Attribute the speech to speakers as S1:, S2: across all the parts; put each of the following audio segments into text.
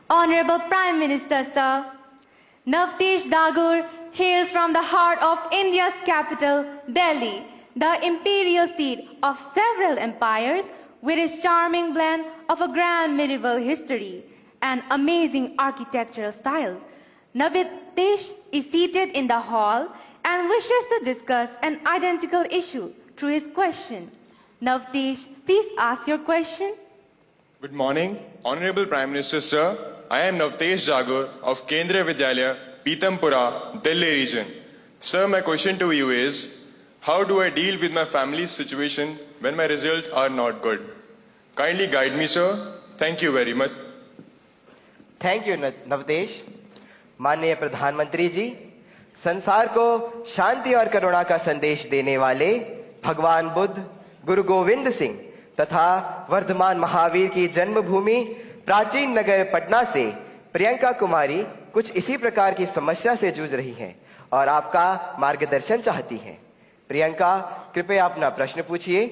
S1: Honorable Prime Minister, sir, Navtesh Dagur hails from the heart of India's capital, Delhi, the imperial seat of several empires, with its charming blend of a grand medieval history and amazing architectural style. Navtesh is seated in the hall and wishes to discuss an identical issue through his question. Navtesh, please ask your question.
S2: Good morning, Honorable Prime Minister, sir. I am Navtesh Dagur of Kendriya Vidyalaya, Pitampura, Delhi region. Sir, my question to you is, how do I deal with my family's situation when my results are not good? Kindly guide me, sir. Thank you very much.
S3: Thank you Navtesh. माननीय प्रधानमंत्री जी, संसार को शांति और करुणा का संदेश देने वाले भगवान बुद्ध, गुरु गोविंद सिंह तथा वर्धमान महावीर की जन्मभूमि प्राचीन नगर पटना से प्रियंका कुमारी कुछ इसी प्रकार की समस्या से जूझ रही हैं और आपका मार्गदर्शन चाहती हैं। प्रियंका, कृपया अपना प्रश्न पूछिए।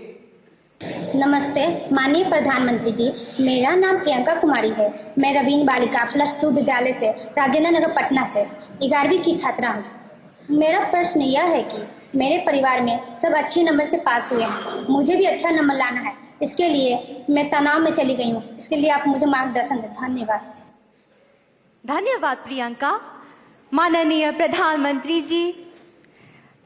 S4: नमस्ते माननीय प्रधानमंत्री जी, मेरा नाम प्रियंका कुमारी है। मैं रवीन बालिका +2 विद्यालय से राजेंद्र नगर पटना से 11वीं की छात्रा हूँ। मेरा प्रश्न यह है कि मेरे परिवार में सब अच्छे नंबर से पास हुए हैं, मुझे भी अच्छा नंबर लाना है। इसके लिए मैं तनाव में चली गई हूँ। इसके लिए आप मुझे मार्गदर्शन दें। धन्यवाद।
S1: धन्यवाद प्रियंका। माननीय प्रधानमंत्री जी,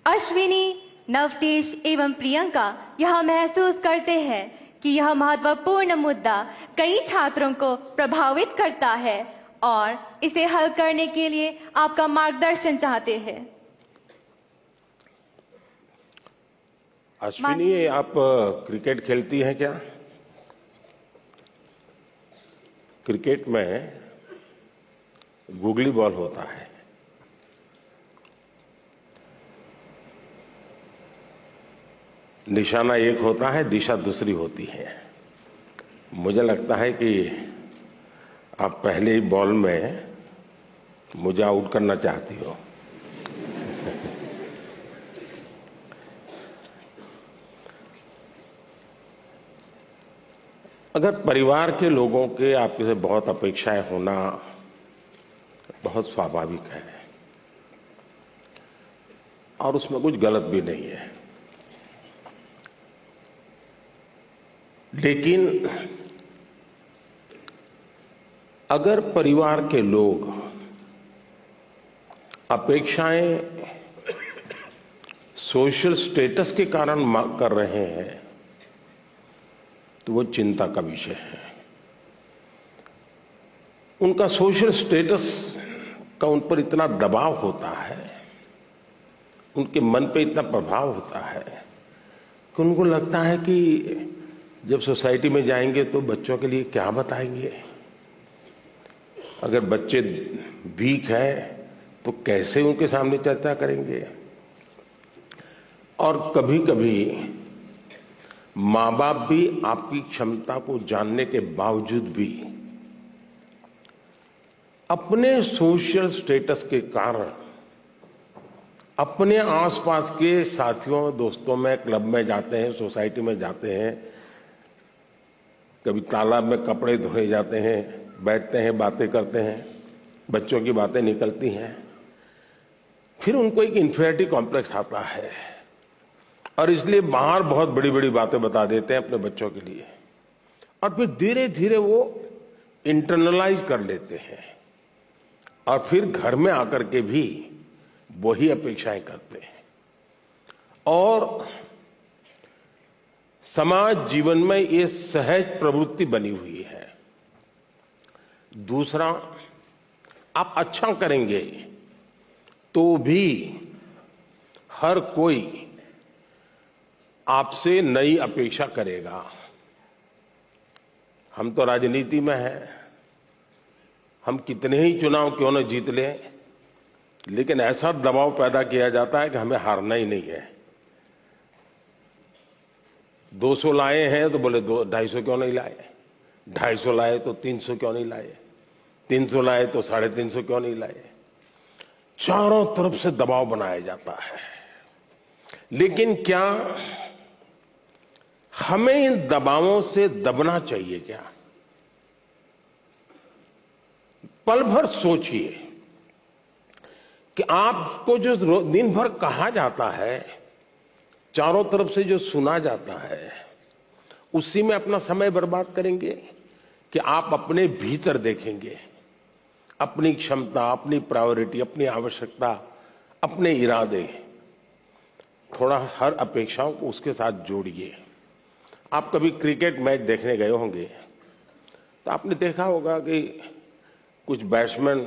S1: अश्विनी, नवतेश एवं प्रियंका यह महसूस करते हैं कि यह महत्वपूर्ण मुद्दा कई छात्रों को प्रभावित करता है और इसे हल करने के लिए आपका मार्गदर्शन चाहते हैं।
S5: अश्विनी, आप क्रिकेट खेलती हैं क्या? क्रिकेट में गूगली बॉल होता है। निशाना एक होता है, दिशा दूसरी होती है। मुझे लगता है कि आप पहले ही बॉल में मुझे आउट करना चाहती हो। अगर परिवार के लोगों के आपके से बहुत अपेक्षाएं होना बहुत स्वाभाविक है और उसमें कुछ गलत भी नहीं है, लेकिन अगर परिवार के लोग अपेक्षाएं सोशल स्टेटस के कारण कर रहे हैं तो वो चिंता का विषय है। उनका सोशल स्टेटस का उन पर इतना दबाव होता है, उनके मन पे इतना प्रभाव होता है कि उनको लगता है कि जब सोसाइटी में जाएंगे तो बच्चों के लिए क्या बताएंगे। अगर बच्चे वीक हैं तो कैसे उनके सामने चर्चा करेंगे। और कभी कभी मां बाप भी आपकी क्षमता को जानने के बावजूद भी अपने सोशल स्टेटस के कारण अपने आसपास के साथियों दोस्तों में क्लब में जाते हैं, सोसाइटी में जाते हैं, कभी तालाब में कपड़े धोए जाते हैं, बैठते हैं, बातें करते हैं, बच्चों की बातें निकलती हैं, फिर उनको एक इन्फीरियरिटी कॉम्प्लेक्स आता है और इसलिए बाहर बहुत बड़ी बड़ी बातें बता देते हैं अपने बच्चों के लिए और फिर धीरे धीरे वो इंटरनलाइज कर लेते हैं और फिर घर में आकर के भी वही अपेक्षाएं करते हैं। और समाज जीवन में ये सहज प्रवृत्ति बनी हुई है। दूसरा, आप अच्छा करेंगे तो भी हर कोई आपसे नई अपेक्षा करेगा। हम तो राजनीति में हैं, हम कितने ही चुनाव क्यों न जीत लें, लेकिन ऐसा दबाव पैदा किया जाता है कि हमें हारना ही नहीं है। 200 लाए हैं तो बोले 250 क्यों नहीं लाए, 250 लाए तो 300 क्यों नहीं लाए, 300 लाए तो 350 क्यों नहीं लाए। चारों तरफ से दबाव बनाया जाता है। लेकिन क्या हमें इन दबावों से दबना चाहिए क्या? पल भर सोचिए कि आपको जो दिन भर कहा जाता है, चारों तरफ से जो सुना जाता है, उसी में अपना समय बर्बाद करेंगे कि आप अपने भीतर देखेंगे, अपनी क्षमता, अपनी प्रायोरिटी, अपनी आवश्यकता, अपने इरादे, थोड़ा हर अपेक्षाओं को उसके साथ जोड़िए। आप कभी क्रिकेट मैच देखने गए होंगे तो आपने देखा होगा कि कुछ बैट्समैन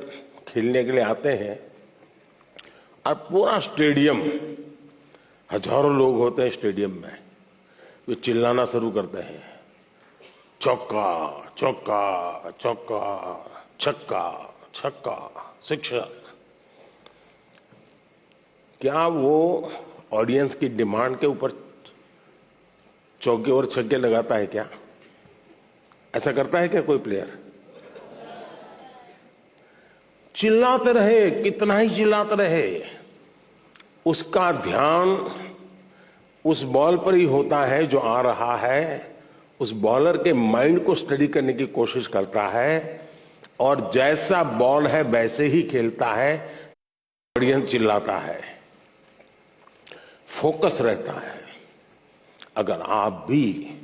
S5: खेलने के लिए आते हैं और पूरा स्टेडियम, हजारों लोग होते हैं स्टेडियम में, वे चिल्लाना शुरू करते हैं, चौका चौका चौका, छक्का छक्का, शिक्षक। क्या वो ऑडियंस की डिमांड के ऊपर चौके और छक्के लगाता है क्या? ऐसा करता है क्या कोई प्लेयर? चिल्लाते रहे, कितना ही चिल्लाते रहे, उसका ध्यान उस बॉल पर ही होता है जो आ रहा है, उस बॉलर के माइंड को स्टडी करने की कोशिश करता है और जैसा बॉल है वैसे ही खेलता है। ऑडियंस चिल्लाता है, फोकस रहता है। अगर आप भी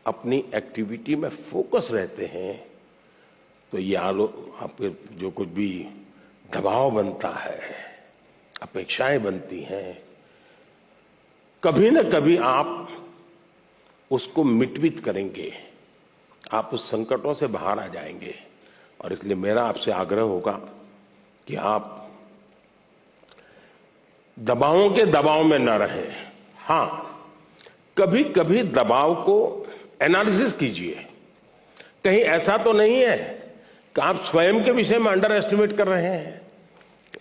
S5: अपनी एक्टिविटी में फोकस रहते हैं तो ये आपके जो कुछ भी दबाव बनता है, अपेक्षाएं बनती हैं, कभी न कभी आप उसको मिटवित करेंगे, आप उस संकटों से बाहर आ जाएंगे। और इसलिए मेरा आपसे आग्रह होगा कि आप दबावों के दबाव में न रहें। हां, कभी कभी दबाव को एनालिसिस कीजिए। कहीं ऐसा तो नहीं है कि आप स्वयं के विषय में अंडर एस्टिमेट कर रहे हैं।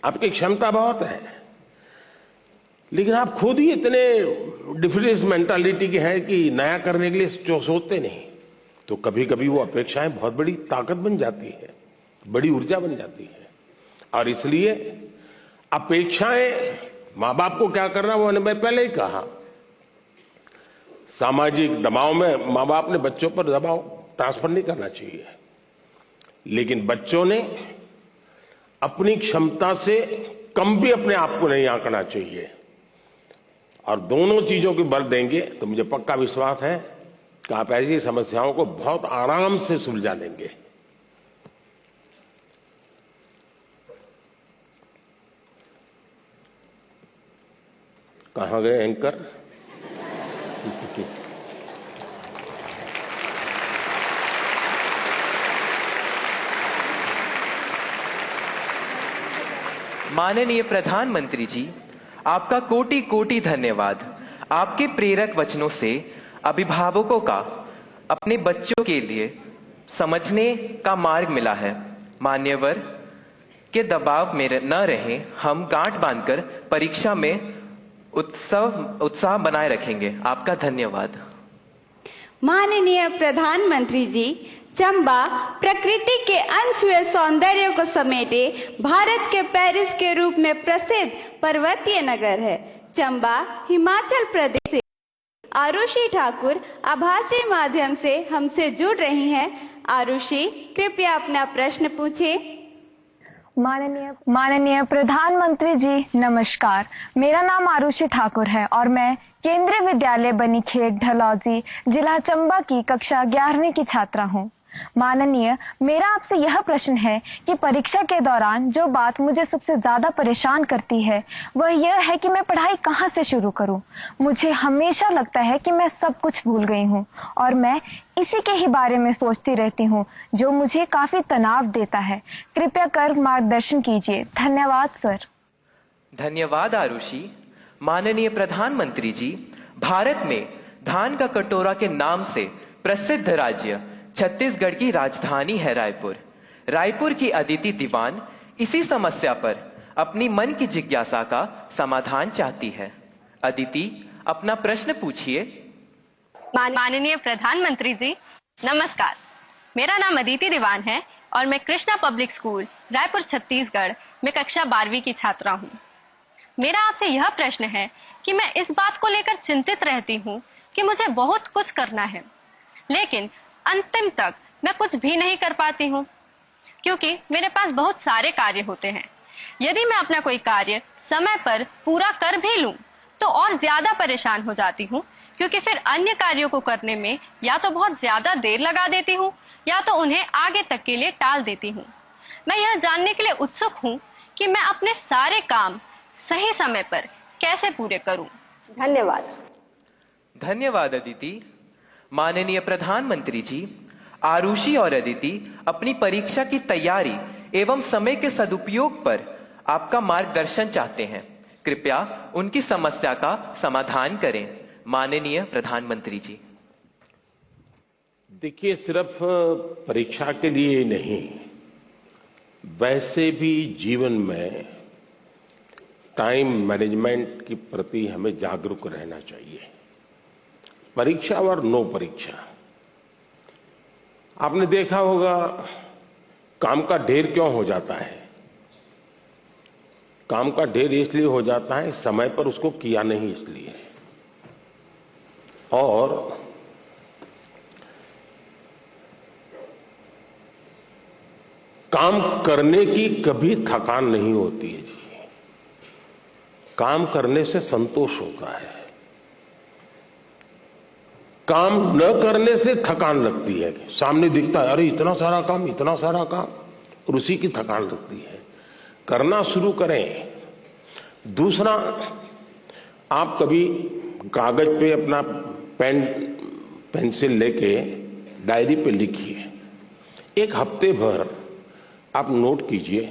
S5: आपकी क्षमता बहुत है, लेकिन आप खुद ही इतने डिफरेंस मेंटालिटी के हैं कि नया करने के लिए सोचते नहीं। तो कभी कभी वो अपेक्षाएं बहुत बड़ी ताकत बन जाती है, बड़ी ऊर्जा बन जाती है। और इसलिए अपेक्षाएं, मां बाप को क्या करना वो मैंने पहले ही कहा, सामाजिक दबाव में मां बाप ने बच्चों पर दबाव ट्रांसफर नहीं करना चाहिए, लेकिन बच्चों ने अपनी क्षमता से कम भी अपने आप को नहीं आंकना चाहिए। और दोनों चीजों की बल देंगे तो मुझे पक्का विश्वास है कि आप ऐसी समस्याओं को बहुत आराम से सुलझा देंगे। कहां गए एंकर?
S6: माननीय प्रधानमंत्री जी, आपका कोटि कोटि धन्यवाद। आपके प्रेरक वचनों से अभिभावकों का अपने बच्चों के लिए समझने का मार्ग मिला है। मान्यवर के दबाव में न रहें, हम गांठ बांधकर परीक्षा में उत्साह बनाए रखेंगे। आपका धन्यवाद।
S1: माननीय प्रधानमंत्री जी, चंबा प्रकृति के अनछुए सौंदर्य को समेटे भारत के पेरिस के रूप में प्रसिद्ध पर्वतीय नगर है। चंबा हिमाचल प्रदेश से आरुषि ठाकुर आभासी माध्यम से हमसे जुड़ रही हैं। आरुषि, कृपया अपना प्रश्न पूछिए।
S7: माननीय प्रधानमंत्री जी नमस्कार। मेरा नाम आरुषि ठाकुर है और मैं केंद्रीय विद्यालय बनीखेत ढलौजी, जिला चंबा की कक्षा 11वीं की छात्रा हूँ। माननीय, मेरा आपसे यह प्रश्न है कि परीक्षा के दौरान जो बात मुझे सबसे ज्यादा परेशान करती है वह यह है कि मैं पढ़ाई कहाँ से शुरू करूँ। मुझे हमेशा लगता है कि मैं सब कुछ भूल गई हूँ और मैं इसी के ही बारे में सोचती रहती हूँ, जो मुझे काफी तनाव देता है। कृपया कर मार्गदर्शन कीजिए। धन्यवाद सर।
S6: धन्यवाद आरुषि। माननीय प्रधानमंत्री जी, भारत में धान का कटोरा के नाम से प्रसिद्ध राज्य छत्तीसगढ़ की राजधानी है रायपुर। रायपुर की अदिति दीवान इसी समस्या पर अपनी मन की जिज्ञासा का समाधान चाहती है। अदिति, अपना प्रश्न पूछिए।
S8: माननीय प्रधानमंत्री जी नमस्कार। मेरा नाम अदिति दीवान है और मैं कृष्णा पब्लिक स्कूल रायपुर छत्तीसगढ़ में कक्षा 12वीं की छात्रा हूँ। मेरा आपसे यह प्रश्न है कि मैं इस बात को लेकर चिंतित रहती हूँ कि मुझे बहुत कुछ करना है, लेकिन अंतिम तक मैं कुछ भी नहीं कर पाती हूँ। क्योंकि मेरे पास बहुत सारे कार्य होते हैं। यदि मैं अपना कोई कार्य समय पर पूरा कर भी लूं तो और ज्यादा परेशान हो जाती हूँ, क्योंकि फिर अन्य कार्यों को करने में या तो बहुत ज्यादा देर लगा देती हूँ या तो उन्हें आगे तक के लिए टाल देती हूँ। मैं यह जानने के लिए उत्सुक हूँ कि मैं अपने सारे काम सही समय पर कैसे पूरे करूं। धन्यवाद।
S6: धन्यवाद अदिति। माननीय प्रधानमंत्री जी, आरुषि और अदिति अपनी परीक्षा की तैयारी एवं समय के सदुपयोग पर आपका मार्गदर्शन चाहते हैं। कृपया उनकी समस्या का समाधान करें। माननीय प्रधानमंत्री जी।
S5: देखिए, सिर्फ परीक्षा के लिए ही नहीं, वैसे भी जीवन में टाइम मैनेजमेंट के प्रति हमें जागरूक रहना चाहिए। परीक्षा और नो परीक्षा, आपने देखा होगा काम का ढेर क्यों हो जाता है। काम का ढेर इसलिए हो जाता है समय पर उसको किया नहीं इसलिए। और काम करने की कभी थकान नहीं होती है जी। काम करने से संतोष होता है, काम न करने से थकान लगती है। सामने दिखता है अरे इतना सारा काम, इतना सारा काम, और उसी की थकान लगती है। करना शुरू करें। दूसरा, आप कभी कागज पे अपना पेन पेंसिल लेके डायरी पे लिखिए। एक हफ्ते भर आप नोट कीजिए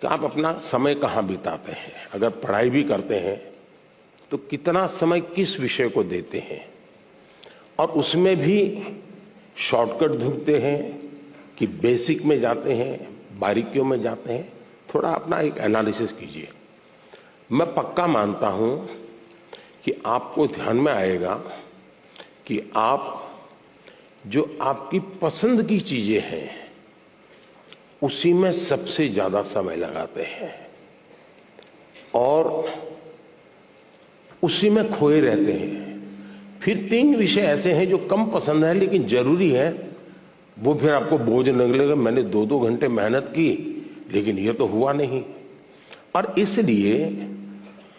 S5: कि आप अपना समय कहां बिताते हैं। अगर पढ़ाई भी करते हैं तो कितना समय किस विषय को देते हैं, और उसमें भी शॉर्टकट ढूंढते हैं कि बेसिक में जाते हैं, बारीकियों में जाते हैं। थोड़ा अपना एक एनालिसिस कीजिए। मैं पक्का मानता हूं कि आपको ध्यान में आएगा कि आप जो आपकी पसंद की चीजें हैं उसी में सबसे ज्यादा समय लगाते हैं और उसी में खोए रहते हैं। फिर 3 विषय ऐसे हैं जो कम पसंद है लेकिन जरूरी है, वो फिर आपको बोझ लगेगा। मैंने 2-2 घंटे मेहनत की लेकिन ये तो हुआ नहीं। और इसलिए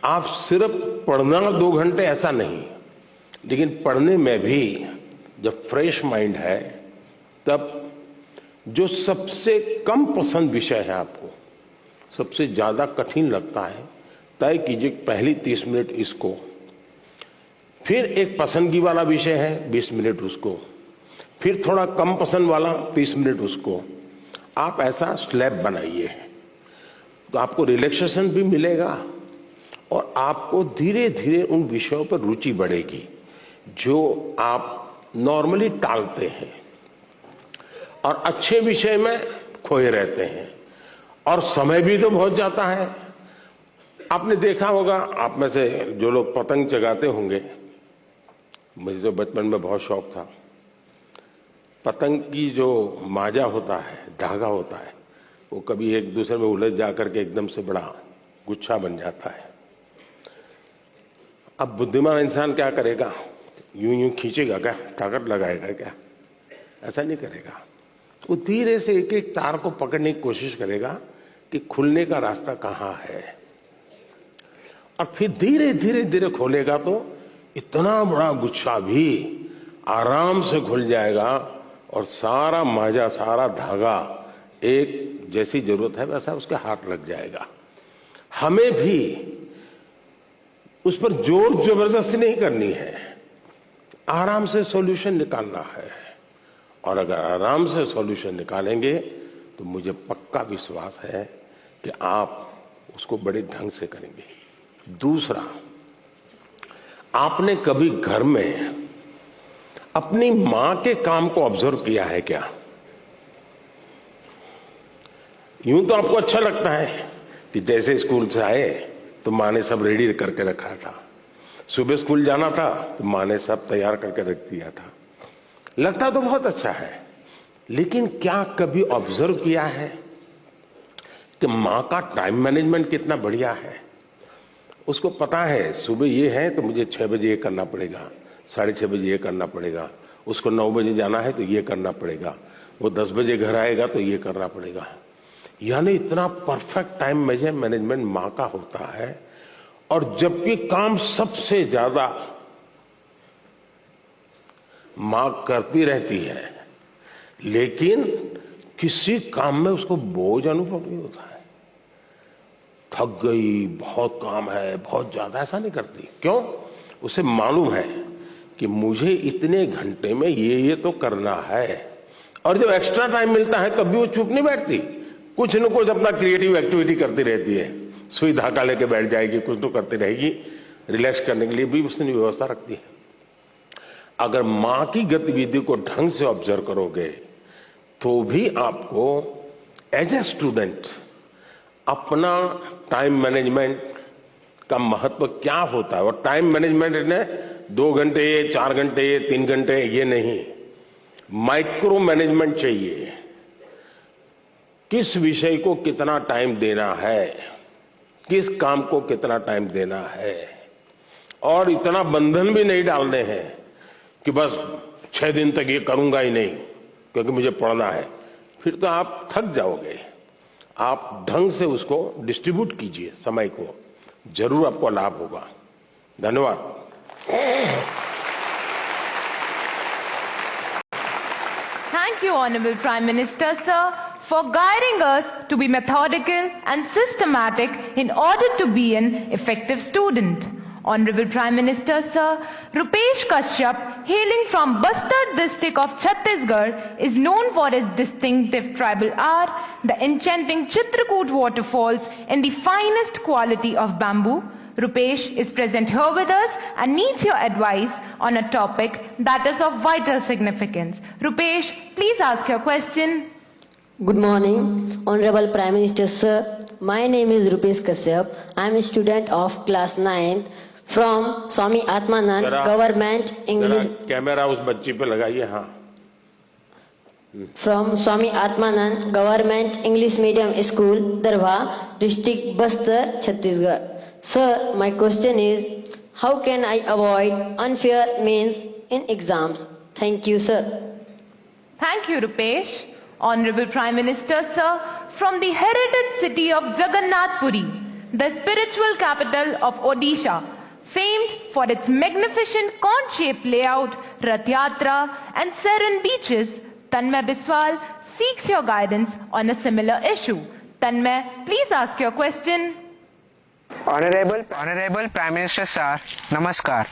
S5: आप सिर्फ पढ़ना 2 घंटे ऐसा नहीं, लेकिन पढ़ने में भी जब फ्रेश माइंड है तब जो सबसे कम पसंद विषय है, आपको सबसे ज्यादा कठिन लगता है, तय कीजिए पहली 30 मिनट इसको, फिर एक पसंदगी वाला विषय है 20 मिनट उसको, फिर थोड़ा कम पसंद वाला 30 मिनट उसको। आप ऐसा स्लैब बनाइए तो आपको रिलैक्सेशन भी मिलेगा और आपको धीरे धीरे उन विषयों पर रुचि बढ़ेगी जो आप नॉर्मली टालते हैं और अच्छे विषय में खोए रहते हैं। और समय भी तो बहुत जाता है। आपने देखा होगा, आप में से जो लोग पतंग चगाते होंगे, मुझे तो बचपन में बहुत शौक था। पतंग की जो माजा होता है, धागा होता है, वो कभी एक दूसरे में उलझ जाकर के एकदम से बड़ा गुच्छा बन जाता है। अब बुद्धिमान इंसान क्या करेगा? यूं यूं खींचेगा क्या? ताकत लगाएगा क्या? ऐसा नहीं करेगा। वो धीरे से एक एक तार को पकड़ने की कोशिश करेगा कि खुलने का रास्ता कहां है, और फिर धीरे धीरे धीरे खोलेगा तो इतना बड़ा गुच्छा भी आराम से खुल जाएगा और सारा माजा, सारा धागा एक जैसी जरूरत है वैसा उसके हाथ लग जाएगा। हमें भी उस पर जोर जबरदस्ती नहीं करनी है, आराम से सॉल्यूशन निकालना है। और अगर आराम से सॉल्यूशन निकालेंगे तो मुझे पक्का विश्वास है कि आप उसको बड़े ढंग से करेंगे। दूसरा, आपने कभी घर में अपनी मां के काम को ऑब्जर्व किया है क्या? यूं तो आपको अच्छा लगता है कि जैसे स्कूल से आए तो मां ने सब रेडी करके रखा था, सुबह स्कूल जाना था तो मां ने सब तैयार करके रख दिया था। लगता तो बहुत अच्छा है, लेकिन क्या कभी ऑब्जर्व किया है कि मां का टाइम मैनेजमेंट कितना बढ़िया है? उसको पता है सुबह ये है तो मुझे 6 बजे ये करना पड़ेगा, 6:30 बजे ये करना पड़ेगा, उसको 9 बजे जाना है तो ये करना पड़ेगा। वो 10 बजे घर आएगा तो ये करना पड़ेगा। यानी इतना परफेक्ट टाइम मैनेजमेंट मां का होता है। और जबकि काम सबसे ज्यादा मां करती रहती है, लेकिन किसी काम में उसको बोझ अनुभव नहीं होता है। थक गई, बहुत काम है, बहुत ज्यादा, ऐसा नहीं करती। क्यों? उसे मालूम है कि मुझे इतने घंटे में ये तो करना है। और जब एक्स्ट्रा टाइम मिलता है तब भी वो चुप नहीं बैठती, कुछ न कुछ अपना क्रिएटिव एक्टिविटी करती रहती है। सुई धागा लेके बैठ जाएगी, कुछ तो करती रहेगी। रिलैक्स करने के लिए भी उसने व्यवस्था रखती है। अगर मां की गतिविधि को ढंग से ऑब्जर्व करोगे तो भी आपको एज ए स्टूडेंट अपना टाइम मैनेजमेंट का महत्व क्या होता है। और टाइम मैनेजमेंट ने 2 घंटे, 4 घंटे, 3 घंटे, ये नहीं, माइक्रो मैनेजमेंट चाहिए। किस विषय को कितना टाइम देना है, किस काम को कितना टाइम देना है। और इतना बंधन भी नहीं डालने हैं कि बस 6 दिन तक ये करूंगा ही नहीं क्योंकि मुझे पढ़ना है। फिर तो आप थक जाओगे। आप ढंग से उसको डिस्ट्रीब्यूट कीजिए समय को, जरूर आपको लाभ होगा। धन्यवाद।
S1: Thank you, Honorable Prime Minister, sir, for guiding us to be methodical and systematic in order to be an effective student. Honorable Prime Minister, sir, Rupesh Kashyap, hailing from Bastar district of Chhattisgarh, is known for his distinctive tribal art, the enchanting Chitrakoot waterfalls, and the finest quality of bamboo. Rupesh is present here with us and needs your advice on a topic that is of vital significance. Rupesh, please ask your question.
S9: Good morning, Honorable Prime Minister, sir. My name is Rupesh Kashyap. I am a student of class 9th from Swami Atmanand Government English.
S5: Camera उस बच्ची पे लगाइए। हाँ।
S9: From Swami Atmanand Government English Medium School, Darwa, District Bastar, Chhattisgarh. Sir, my question is, how can I avoid unfair means in exams? Thank you, sir.
S1: Thank you, Rupesh. Honorable Prime Minister, sir, from the heritage city of Jagannath Puri, the spiritual capital of Odisha, famed for its magnificent cone-shaped layout, Rath Yatra, and serene beaches, Tanmay Biswal seeks your guidance on a similar issue. Tanmay, please ask your question.
S10: Honorable Prime Minister, sir, Namaskar.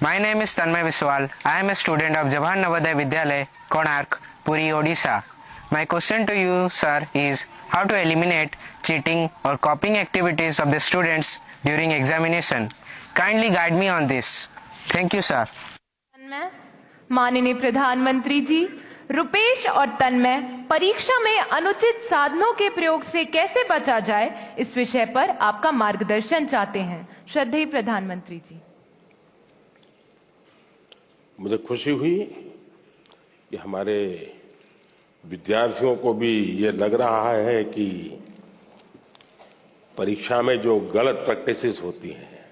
S10: My name is Tanmay Biswal. I am a student of Jawahar Navodaya Vidyalaya, Konark, Puri, Odisha. My question to you, sir, is how to eliminate cheating or copying activities of the students during examination. Kindly guide me on this. Thank you, sir.
S1: तन्मय, माननीय प्रधानमंत्री जी, रुपेश और तन्मय परीक्षा में अनुचित साधनों के प्रयोग से कैसे बचा जाए, इस विषय पर आपका मार्गदर्शन चाहते हैं। श्रद्धेय प्रधानमंत्री जी।
S5: मुझे खुशी हुई कि हमारे विद्यार्थियों को भी ये लग रहा है कि परीक्षा में जो गलत प्रैक्टिसेस होती हैं,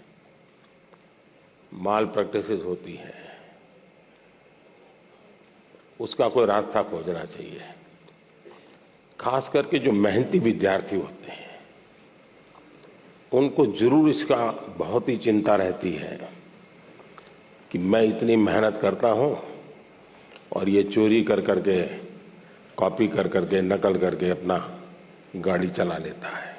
S5: माल प्रैक्टिसेस होती हैं, उसका कोई रास्ता खोजना चाहिए। खास करके जो मेहनती विद्यार्थी होते हैं उनको जरूर इसका बहुत ही चिंता रहती है कि मैं इतनी मेहनत करता हूं और ये चोरी कर करके, कॉपी कर करके, नकल करके अपना गाड़ी चला लेता है।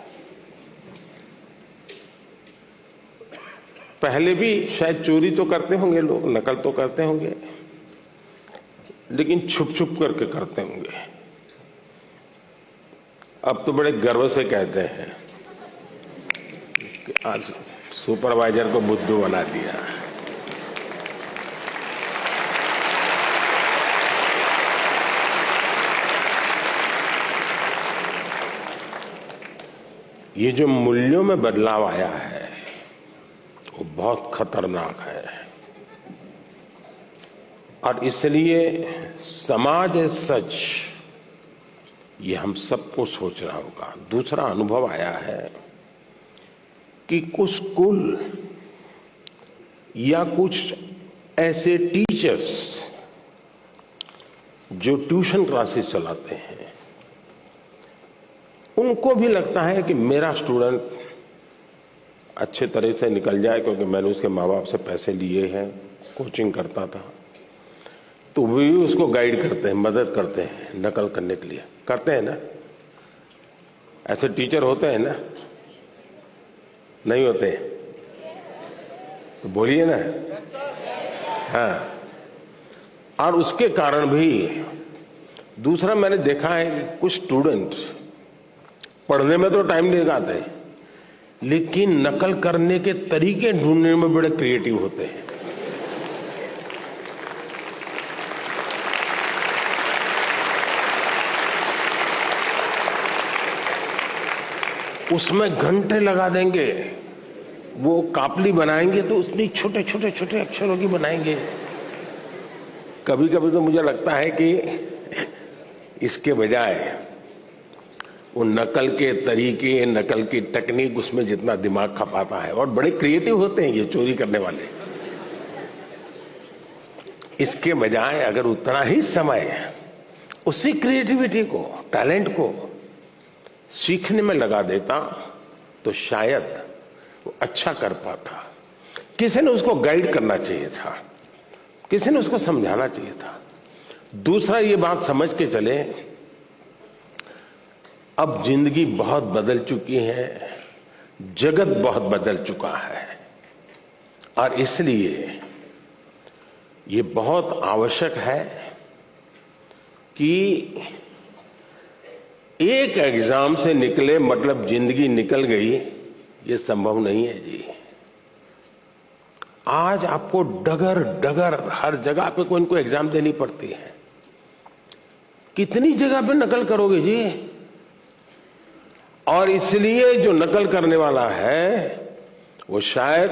S5: पहले भी शायद चोरी तो करते होंगे लोग, नकल तो करते होंगे, लेकिन छुप छुप करके करते होंगे। अब तो बड़े गर्व से कहते हैं कि आज सुपरवाइजर को बुद्धू बना दिया। ये जो मूल्यों में बदलाव आया है वो बहुत खतरनाक है और इसलिए समाज एज सच ये हम सबको सोचना होगा। दूसरा अनुभव आया है कि कुछ स्कूल या कुछ ऐसे टीचर्स जो ट्यूशन क्लासेस चलाते हैं, उनको भी लगता है कि मेरा स्टूडेंट अच्छे तरह से निकल जाए, क्योंकि मैंने उसके माँ बाप से पैसे लिए हैं, कोचिंग करता था, तो वे भी उसको गाइड करते हैं, मदद करते हैं नकल करने के लिए। करते हैं ना? ऐसे टीचर होते हैं ना? नहीं होते? तो बोलिए ना। हाँ। और उसके कारण भी दूसरा मैंने देखा है कि कुछ स्टूडेंट पढ़ने में तो टाइम नहीं लगाते, लेकिन नकल करने के तरीके ढूंढने में बड़े क्रिएटिव होते हैं। उसमें घंटे लगा देंगे, वो कापली बनाएंगे तो उसमें छोटे छोटे छोटे अक्षरों की बनाएंगे। कभी कभी तो मुझे लगता है कि इसके बजाय वो नकल के तरीके, नकल की टेक्निक, उसमें जितना दिमाग खपाता है, और बड़े क्रिएटिव होते हैं ये चोरी करने वाले, इसके बजाय अगर उतना ही समय उसी क्रिएटिविटी को, टैलेंट को सीखने में लगा देता तो शायद वो अच्छा कर पाता। किसी ने उसको गाइड करना चाहिए था, किसी ने उसको समझाना चाहिए था। दूसरा ये बात समझ के चले, अब जिंदगी बहुत बदल चुकी है, जगत बहुत बदल चुका है, और इसलिए ये बहुत आवश्यक है कि एक एग्जाम से निकले मतलब जिंदगी निकल गई, ये संभव नहीं है जी। आज आपको डगर डगर हर जगह पे कोई न कोई एग्जाम देनी पड़ती है। कितनी जगह पे नकल करोगे जी? और इसलिए जो नकल करने वाला है वो शायद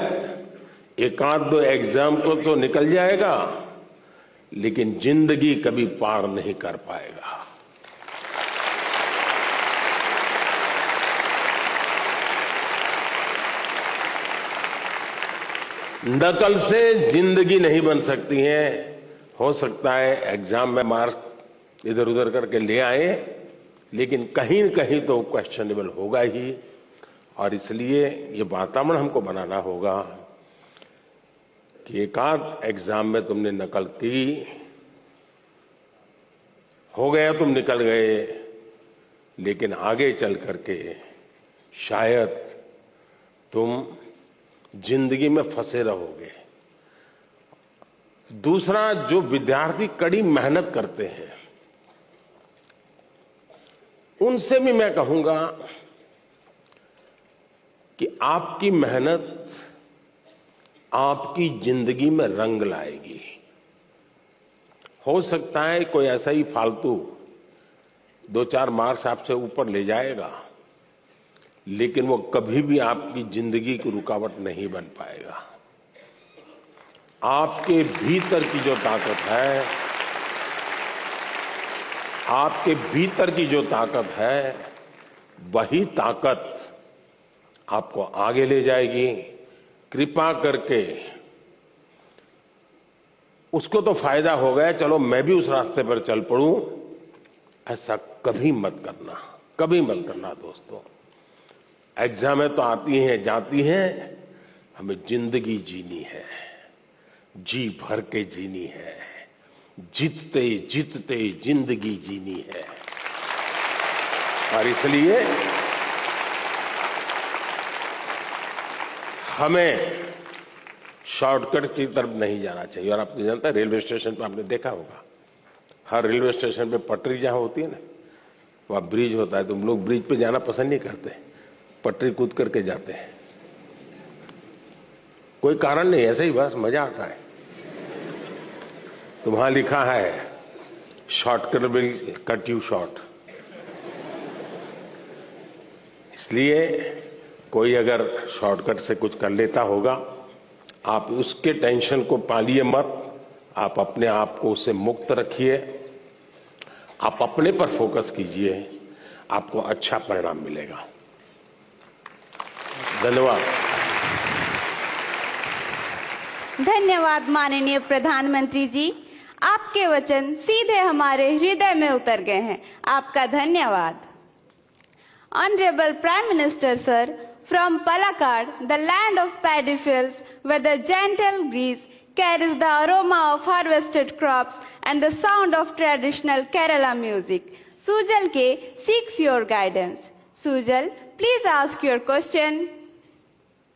S5: एक आध दो एग्जाम को तो निकल जाएगा, लेकिन जिंदगी कभी पार नहीं कर पाएगा। नकल से जिंदगी नहीं बन सकती है। हो सकता है एग्जाम में मार्क्स इधर उधर करके ले आए, लेकिन कहीं न कहीं तो क्वेश्चनेबल होगा ही, और इसलिए ये वातावरण हमको बनाना होगा कि एक आध एग्जाम में तुमने नकल की, हो गया, तुम निकल गए, लेकिन आगे चल करके शायद तुम जिंदगी में फंसे रहोगे। दूसरा, जो विद्यार्थी कड़ी मेहनत करते हैं उनसे भी मैं कहूंगा कि आपकी मेहनत आपकी जिंदगी में रंग लाएगी। हो सकता है कोई ऐसा ही फालतू 2-4 मार्क्स आपसे ऊपर ले जाएगा, लेकिन वो कभी भी आपकी जिंदगी की रुकावट नहीं बन पाएगा। आपके भीतर की जो ताकत है, आपके भीतर की जो ताकत है, वही ताकत आपको आगे ले जाएगी। कृपा करके उसको तो फायदा हो गया, चलो मैं भी उस रास्ते पर चल पड़ूं, ऐसा कभी मत करना, कभी मत करना दोस्तों। एग्जामें तो आती हैं जाती हैं, हमें जिंदगी जीनी है, जी भर के जीनी है, जीतते जीतते जिंदगी जीनी है। और इसलिए हमें शॉर्टकट की तरफ नहीं जाना चाहिए। और आप जानते हैं, रेलवे स्टेशन पर आपने देखा होगा, हर रेलवे स्टेशन पे पटरी जहां होती है ना, वहां ब्रिज होता है। तुम लोग ब्रिज पे जाना पसंद नहीं करते, पटरी कूद करके जाते हैं। कोई कारण नहीं, ऐसे ही बस मजा आता है। तो वहां लिखा है shortcut will cut you short. इसलिए कोई अगर शॉर्टकट से कुछ कर लेता होगा, आप उसके टेंशन को पालिए मत, आप अपने आप को उससे मुक्त रखिए, आप अपने पर फोकस कीजिए, आपको अच्छा परिणाम मिलेगा। धन्यवाद।
S1: धन्यवाद माननीय प्रधानमंत्री जी। आपके वचन सीधे हमारे हृदय में उतर गए हैं। आपका धन्यवाद। Honorable Prime Minister Sir, from Palakkad, the land of paddy fields, where the gentle breeze carries the aroma of harvested crops and the sound of traditional Kerala music, Sujal K seeks your guidance. Sujal, please ask your question.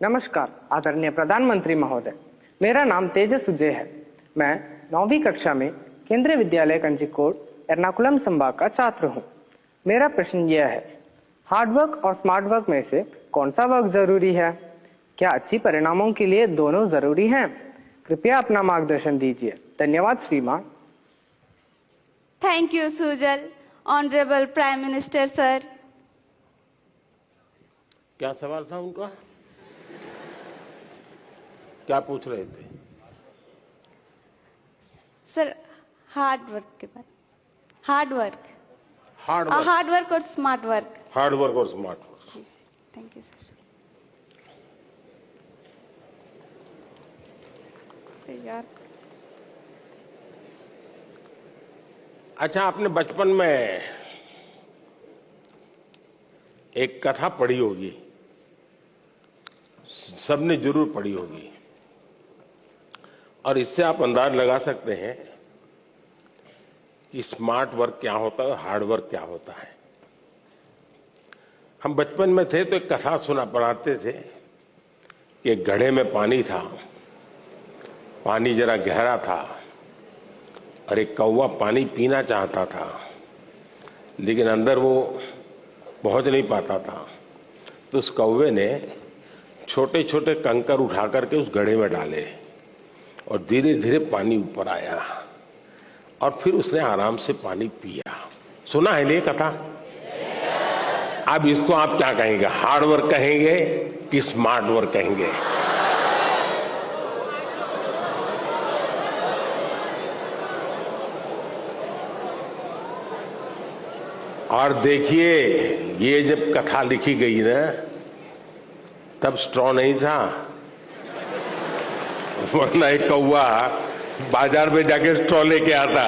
S11: नमस्कार आदरणीय प्रधानमंत्री महोदय, मेरा नाम तेजस सुजय है। मैं 9वीं कक्षा में केंद्रीय विद्यालय कंजीकोट एर्नाकुलम संभाग का छात्र हूँ। मेरा प्रश्न यह है, हार्ड वर्क और स्मार्ट वर्क में से कौन सा वर्क जरूरी है? क्या अच्छी परिणामों के लिए दोनों जरूरी हैं? कृपया अपना मार्गदर्शन दीजिए। धन्यवाद श्रीमान।
S1: Thank you, Sujal. Honorable Prime Minister Sir.
S5: क्या सवाल था उनका? क्या पूछ रहे थे?
S1: सर, हार्ड वर्क के बाद। हार्ड वर्क और स्मार्ट वर्क।
S5: हार्ड वर्क और smart work.
S1: Thank you sir. यार,
S5: अच्छा, आपने बचपन में एक कथा पढ़ी होगी, सबने जरूर पढ़ी होगी, और इससे आप अंदाज लगा सकते हैं कि स्मार्ट वर्क क्या होता है, हार्ड वर्क क्या होता है। हम बचपन में थे तो एक कथा सुना पढ़ाते थे कि एक घड़े में पानी था, पानी जरा गहरा था और एक कौवा पानी पीना चाहता था, लेकिन अंदर वो पहुंच नहीं पाता था। तो उस कौवे ने छोटे छोटे कंकर उठा करके उस घड़े में डाले और धीरे धीरे पानी ऊपर आया और फिर उसने आराम से पानी पिया। सुना है ये कथा? अब इसको आप क्या कहेंगे, हार्ड वर्क कहेंगे कि स्मार्ट वर्क कहेंगे? और देखिए, ये जब कथा लिखी गई ना, तब स्ट्रॉ नहीं था, वरना एक कौवा बाजार में जाके स्ट्रॉ लेके आता।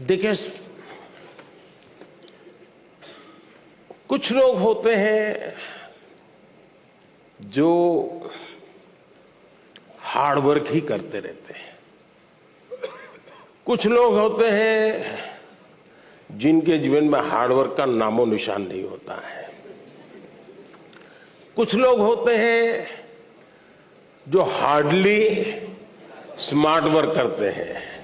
S5: देखिए, कुछ लोग होते हैं जो हार्ड वर्क ही करते रहते हैं, कुछ लोग होते हैं जिनके जीवन में हार्ड वर्क का नामो निशान नहीं होता है, कुछ लोग होते हैं जो हार्डली स्मार्ट वर्क करते हैं।